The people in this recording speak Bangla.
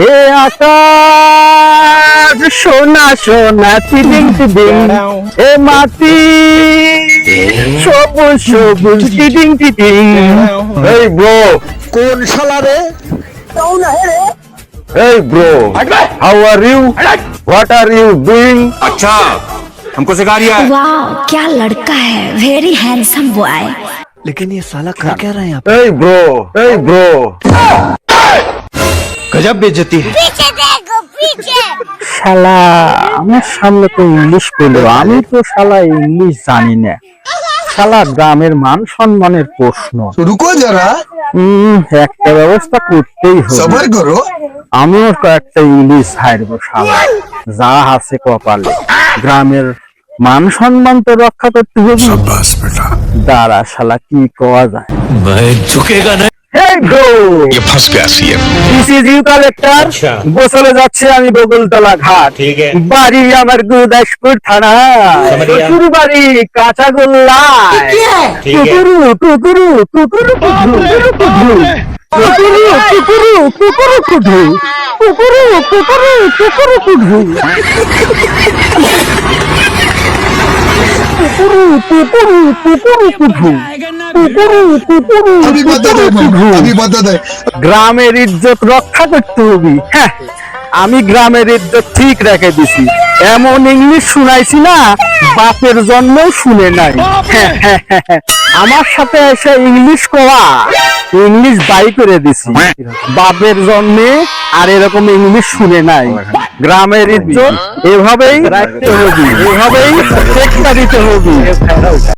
এ আকাশ সোনা সোনা টিডিং টিডিং, এ মাটি সবুজ সবুজ টিডিং টিডিং। এই ব্রো, কোন শালা রে? hey bro, how are you? What are you doing? अच्छा हमको सिखा रिया है। वाह क्या लड़का है, वेरी हैंडसम बॉय। लेकिन ये साला कर क्या रहा है यहाँ Hey bro, hey bro. गजब बेइज्जती है। पीछे देखो पीछे। শালা আমার সামনে তো ইংলিশ পেলো, আমি তো শালা ইংলিশ জানি না। শালা গ্রামের মান সম্মানের প্রশ্ন। रुको जरा, একটা ব্যবস্থা করতেই হবে। सबर करो। আমিও কয়েকটা ইংলিশ হারবো শালা, যা আছে কপালে। গ্রামের মান সম্মান তো রক্ষা করতে হবে। बस बेटा, দাঁড়া শালা কি করা যায়। मैं झुकेगा नहीं। Hey bro, ये फंस गया CM. this is you collector। গোসলে যাচ্ছে আমি বগলতলা ঘাট। বাড়ি আমার গুরদাসপুর থানা, শ্বশুর বাড়ি কাঁচাগোল্লায়। কুকুরু কুকুরু কুকুরু কুকুরু কুকুরু কুকুরু কুকুরু কুকুরু কুকুরু কুকুরু কুকুরু কুকুরু কুকুরু কুকুরু কুকুরু কুকুরু কুকুরু কুকুরু अभी बता दे, अभी बता दे। গ্রামের ইজ্জত রক্ষা করতে হবে। হ্যাঁ, আমি গ্রামের ইজ্জত ঠিক রেখে দিছি। এমন ইংলিশ শুনাইছি না, বাপের জন্মও শুনে নাই। হ্যাঁ, হ্যাঁ, হ্যাঁ, হ্যাঁ। আমার সাথে এসে ইংলিশ কওয়া, ইংলিশ বাই করে দিছি। বাপের জন্মে আর এরকম ইংলিশ শুনে নাই। গ্রামের ইজ্জত এভাবেই রাখতে হবে, এভাবেই টেক্কা দিতে হবে।